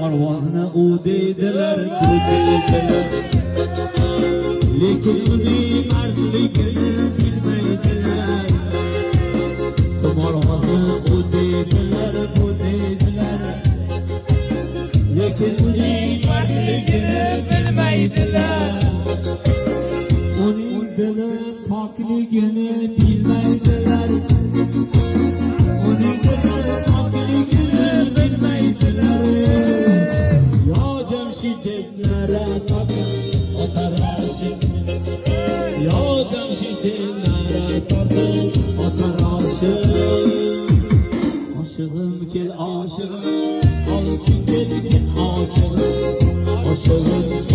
Parvazına o dediler, bu dediler. Lekin uni mardligini bilmaydilar. Parvazına o dediler, bu dediler. Lekin uni mardligini bilmaydilar. Uning dili pokligini bilmaydilar. Uning dili pokligini bilmaydilar. Cemşidinlere takın atar aşık. Ya cemşidinlere takın atar aşık. Aşığım gel aşığım, al için gel aşığım. Aşığım